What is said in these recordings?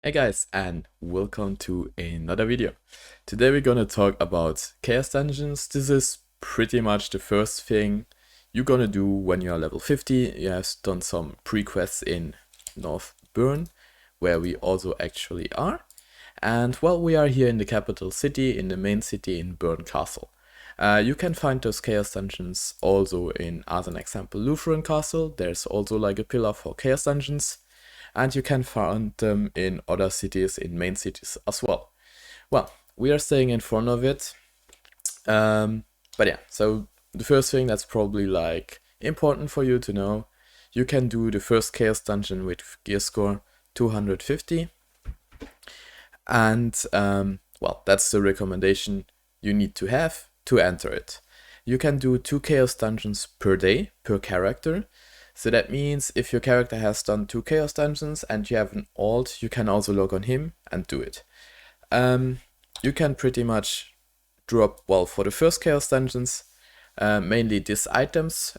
Hey guys, and welcome to another video. Today we're gonna talk about Chaos Dungeons. This is pretty much the first thing you're gonna do when you are level 50. You have done some pre-quests in North Bern, where we also actually are. And well, we are here in the capital city, in the main city in Bern Castle. You can find those Chaos Dungeons also in, as an example, Lutheran Castle. There's also like a pillar for Chaos Dungeons. And you can find them in other cities, in main cities as well. Well, we are staying in front of it. But yeah, so the first thing that's probably like important for you to know, you can do the first Chaos Dungeon with gear score 250. And well, that's the recommendation you need to have to enter it. You can do 2 Chaos Dungeons per day, per character. So that means if your character has done 2 Chaos Dungeons and you have an alt, you can also log on him and do it. You can pretty much drop, well, for the first Chaos Dungeons, mainly these items,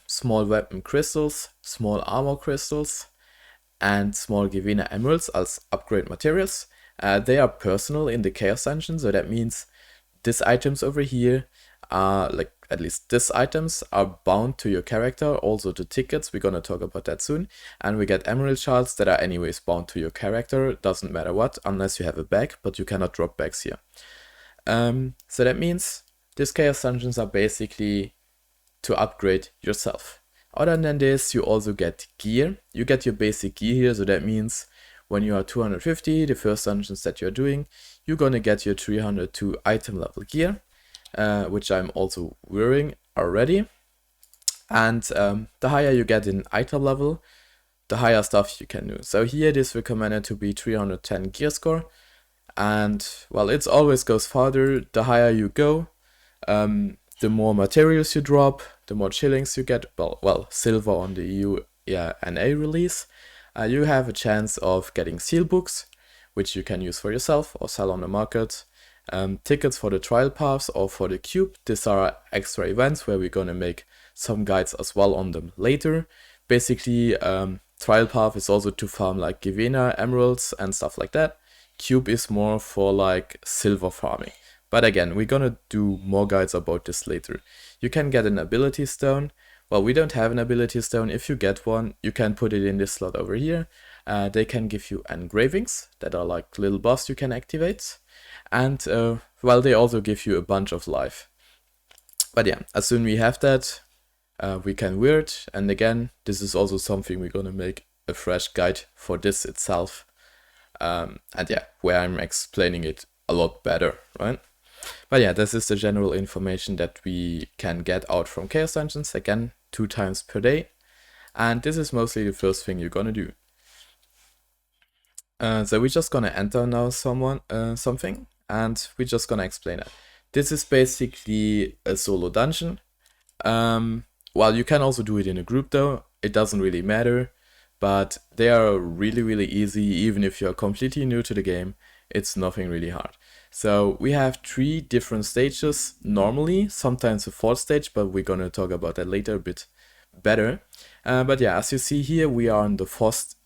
small weapon crystals, small armor crystals, and small Gewena emeralds as upgrade materials. They are personal in the Chaos Dungeon, so that means these items over here are like, at least these items are bound to your character. Also the tickets, we're gonna talk about that soon. And we get emerald shards that are anyways bound to your character. Doesn't matter what, unless you have a bag, but you cannot drop bags here. So that means these Chaos Dungeons are basically to upgrade yourself. Other than this, you also get gear. You get your basic gear here, so that means when you are 250, the first dungeons that you're doing, you're gonna get your 302 item level gear, which I'm also wearing already. And the higher you get in item level, the higher stuff you can do. So here it is recommended to be 310 gear score. And well, it always goes farther. The higher you go, the more materials you drop, the more shillings you get. Well, silver on the EU NA release. You have a chance of getting seal books, which you can use for yourself or sell on the market. Tickets for the trial paths or for the cube. These are extra events where we're gonna make some guides as well on them later. Basically, trial path is also to farm like Gewena, emeralds and stuff like that. Cube is more for like silver farming. But again, we're gonna do more guides about this later. You can get an ability stone. Well, we don't have an ability stone. If you get one, you can put it in this slot over here. They can give you engravings that are like little buffs you can activate. And well, they also give you a bunch of life. But yeah, as soon as we have that, we can wear it. And again, this is also something we're gonna make a fresh guide for this itself. And yeah, where I'm explaining it a lot better, right? But yeah, this is the general information that we can get out from Chaos Dungeons, again, 2 times per day. And this is mostly the first thing you're gonna do. So we're just gonna enter now something, and we're just gonna explain it. This is basically a solo dungeon. Well, you can also do it in a group though, it doesn't really matter, but they are really easy. Even if you're completely new to the game, it's nothing really hard. So we have 3 different stages normally, sometimes a 4th stage, but we're gonna talk about that later a bit better. But yeah, as you see here, we are on the first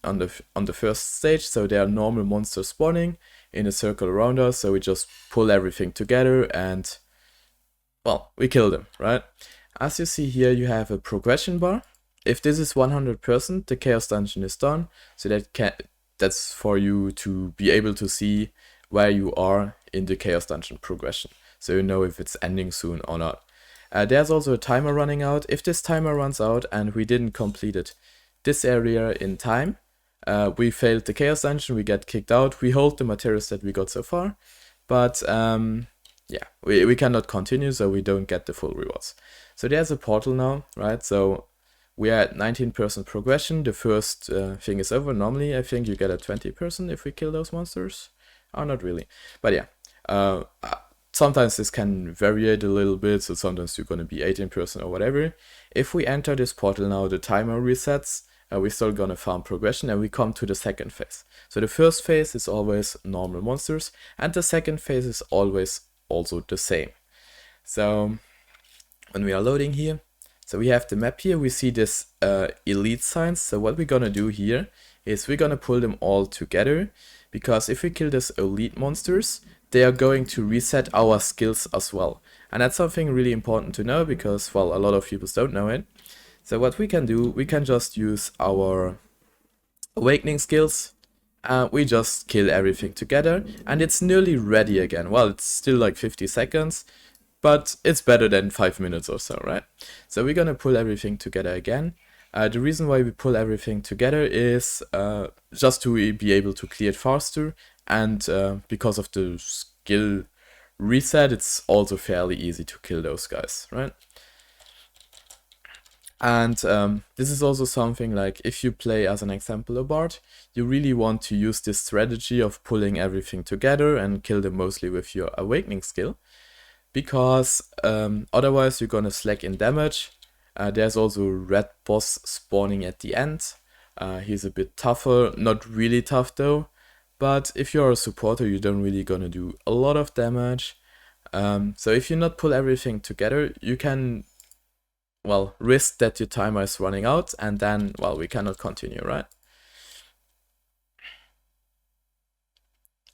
stage, so there are normal monsters spawning in a circle around us, so we just pull everything together and, well, we kill them, right? As you see here, you have a progression bar. If this is 100%, the Chaos Dungeon is done, so that's for you to be able to see where you are in the Chaos Dungeon progression, so you know if it's ending soon or not. There's also a timer running out. If this timer runs out and we didn't complete it this area in time, we failed the Chaos Dungeon, we get kicked out. We hold the materials that we got so far, but yeah, we cannot continue, so we don't get the full rewards. So there's a portal now, right? So we are at 19% progression. The first thing is over. Normally, I think you get a 20% if we kill those monsters. Oh, not really. But yeah, sometimes this can vary a little bit, so sometimes you're gonna be 18% or whatever. If we enter this portal now, the timer resets. We're still gonna farm progression, and we come to the second phase. So the first phase is always normal monsters, and the second phase is always also the same. So when we are loading here, so we have the map here, we see this elite signs. So what we're gonna do here is we're gonna pull them all together, because if we kill these elite monsters, they are going to reset our skills as well. And that's something really important to know because, well, a lot of people don't know it. So what we can do, we can just use our awakening skills. We just kill everything together and it's nearly ready again. Well, it's still like 50 seconds, but it's better than 5 minutes or so, right? So we're gonna pull everything together again. The reason why we pull everything together is just to be able to clear it faster, and because of the skill reset, it's also fairly easy to kill those guys, right? And this is also something like if you play as an example a bard, you really want to use this strategy of pulling everything together and kill them mostly with your awakening skill, because otherwise you're gonna slack in damage. There's also red boss spawning at the end. He's a bit tougher, not really tough though, but if you're a supporter you don't really gonna do a lot of damage. So if you not pull everything together, you can, well, risk that your timer is running out and then, well, we cannot continue, right?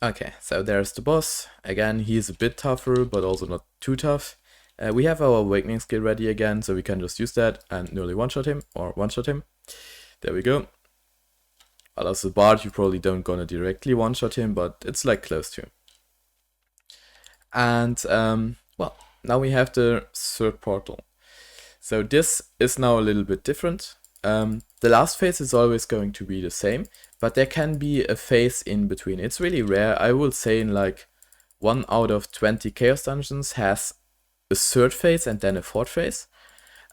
Okay, so there's the boss. Again, he's a bit tougher, but also not too tough. We have our awakening skill ready again, so we can just use that and nearly one-shot him, or one-shot him. There we go. Well, as a bard, you probably don't gonna directly one-shot him, but it's like close to. And, well, now we have the third portal. So this is now a little bit different. The last phase is always going to be the same, but there can be a phase in between. It's really rare. I would say in like 1 out of 20 Chaos Dungeons has a third phase and then a fourth phase.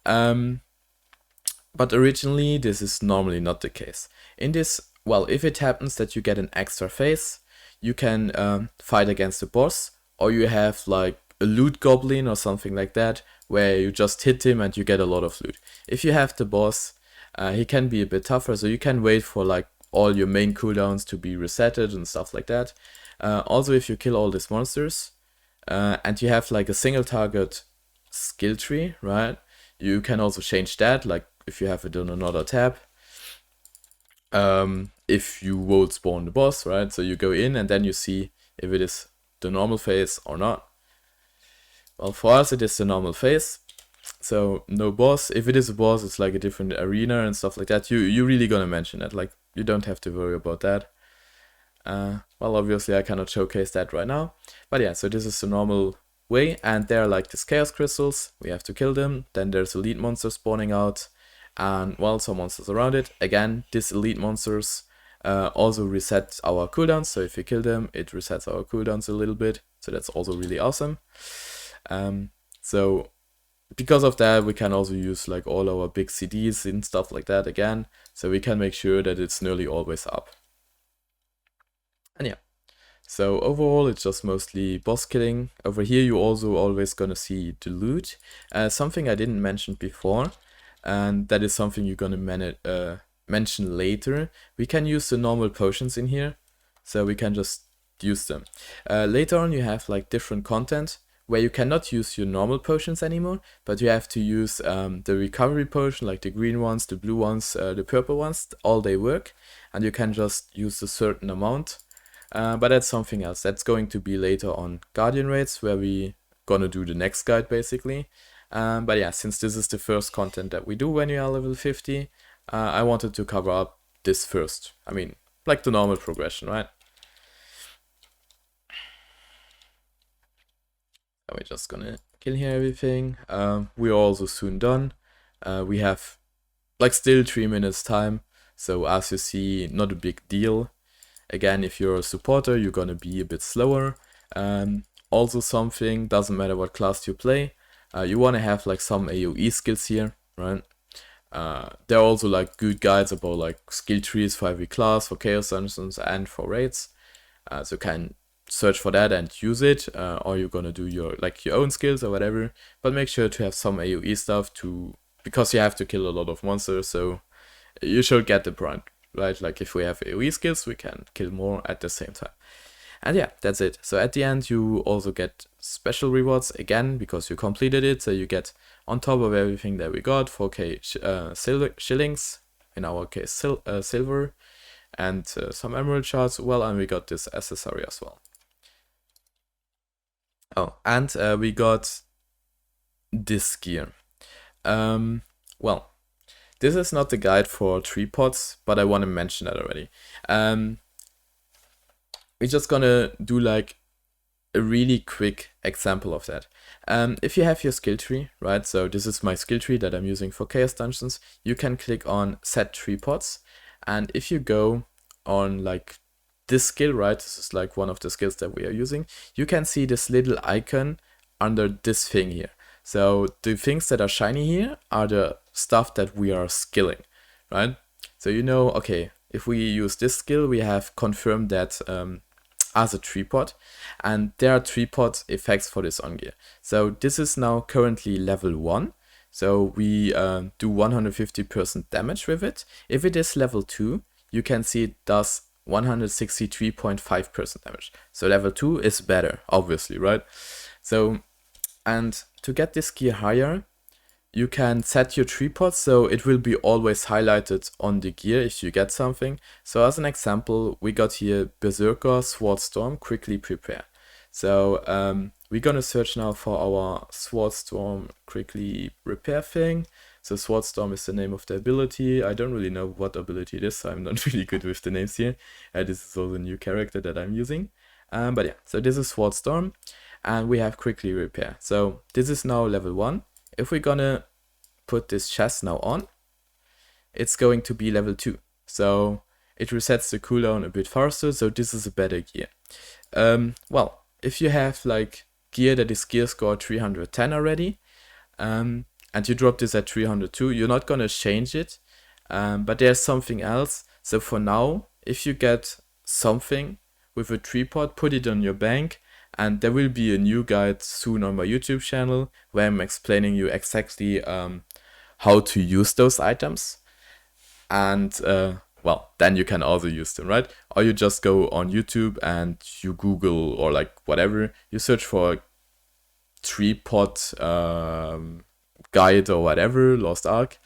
But originally this is normally not the case. In this, well, if it happens that you get an extra phase, you can fight against the boss, or you have like a loot goblin or something like that, where you just hit him and you get a lot of loot. If you have the boss, he can be a bit tougher, so you can wait for like all your main cooldowns to be resetted and stuff like that. Also, if you kill all these monsters, and you have like a single target skill tree, right? You can also change that, like if you have it on another tab. If you won't spawn the boss, right? So you go in and then you see if it is the normal phase or not. Well, for us it is the normal phase, so no boss. If it is a boss, it's like a different arena and stuff like that. You really gonna mention that, like you don't have to worry about that. Well, obviously I cannot showcase that right now, but yeah, so this is the normal way, and there are like these chaos crystals, we have to kill them, then there's elite monsters spawning out, and well, some monsters around it. Again, these elite monsters also reset our cooldowns, so if we kill them, it resets our cooldowns a little bit, so that's also really awesome. So because of that, we can also use like all our big CDs and stuff like that again, so we can make sure that it's nearly always up. And yeah, so overall it's just mostly boss killing. Over here you also always gonna see the loot. Something I didn't mention before, and that is something you're gonna mention later. We can use the normal potions in here, so we can just use them. Later on you have like different content where you cannot use your normal potions anymore, but you have to use the recovery potion, like the green ones, the blue ones, the purple ones, all they work, and you can just use a certain amount. But that's something else. That's going to be later on Guardian Raids, where we gonna do the next guide basically. But yeah, since this is the first content that we do when you are level 50, I wanted to cover up this first. I mean, like the normal progression, right? We're just gonna kill here everything. We're also soon done. We have like still 3 minutes time, so as you see, not a big deal. Again, if you're a supporter, you're gonna be a bit slower. Also something, doesn't matter what class you play, you wanna have like some AoE skills here, right? There are also like good guides about like skill trees for every class, for Chaos Dungeons and for raids. So you can search for that and use it, or you're gonna do your own skills or whatever. But make sure to have some AoE stuff because you have to kill a lot of monsters, so you should get the point, right? Like if we have AoE skills, we can kill more at the same time. And yeah, that's it. So at the end you also get special rewards again because you completed it. So you get on top of everything that we got 4k shillings, in our case silver. and some emerald shards. Well, and we got this accessory as well. Oh, and we got this gear. Well, this is not the guide for tree pots, but I want to mention that already. We're just gonna do like a really quick example of that. If you have your skill tree, right? So this is my skill tree that I'm using for Chaos Dungeons. You can click on Set Tree Pots, and if you go on like this skill, right? This is like one of the skills that we are using. You can see this little icon under this thing here. So the things that are shiny here are the stuff that we are skilling, right? So you know, okay, if we use this skill, we have confirmed that as a tree pot, and there are tree pot effects for this on gear. So this is now currently level 1. So we do 150% damage with it. If it is level 2, you can see it does 163.5% damage. So level 2 is better, obviously, right? So, and to get this gear higher, you can set your tree pot so it will be always highlighted on the gear if you get something. So as an example, we got here Berserker, Sword Storm, Quickly Prepare. So we're gonna search now for our Sword Storm Quickly Repair thing. So Sword Storm is the name of the ability. I don't really know what ability it is, so I'm not really good with the names here. This is also a new character that I'm using. But yeah, so this is Sword Storm, and we have Quickly Repair. So this is now level 1. If we're gonna put this chest now on, it's going to be level 2. So it resets the cooldown a bit faster, so this is a better gear. Well, if you have like gear that is gear score 310 already, and you drop this at 302, you're not gonna change it, but there's something else. So for now, if you get something with a tree pot, put it on your bank, and there will be a new guide soon on my YouTube channel where I'm explaining you exactly how to use those items. And well, then you can also use them, right? Or you just go on YouTube and you Google or like whatever, you search for tree pot guide or whatever, Lost Ark,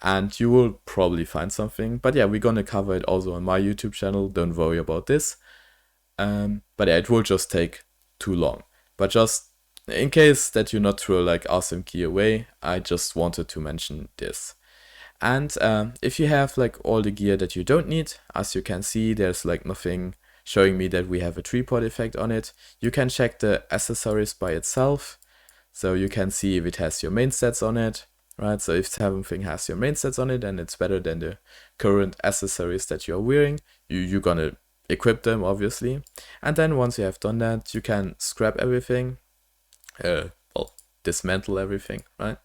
and you will probably find something. But yeah, we're gonna cover it also on my YouTube channel, don't worry about this. But yeah, it will just take too long. But just in case that you not throw like awesome gear away, I just wanted to mention this. And if you have like all the gear that you don't need, as you can see, there's like nothing showing me that we have a tree pot effect on it. You can check the accessories by itself. So you can see if it has your main stats on it, right? So if something has your main stats on it and it's better than the current accessories that you're wearing, you're gonna equip them, obviously. And then once you have done that, you can scrap everything, well, dismantle everything, right?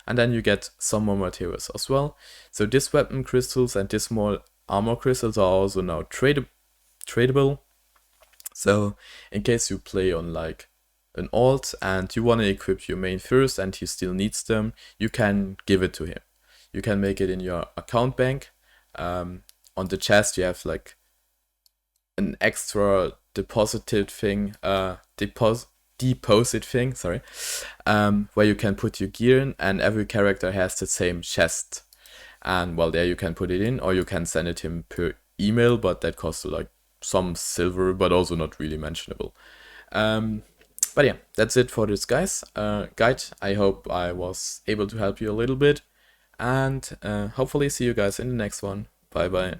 And then you get some more materials as well. So this weapon crystals and this small armor crystals are also now tradable. So in case you play on like an alt and you want to equip your main first and he still needs them, you can give it to him. You can make it in your account bank. On the chest you have like an extra deposit thing, sorry, where you can put your gear in, and every character has the same chest. And well, there you can put it in, or you can send it him per email, but that costs like some silver, but also not really mentionable. But yeah, that's it for this guide. I hope I was able to help you a little bit, and hopefully see you guys in the next one. Bye bye.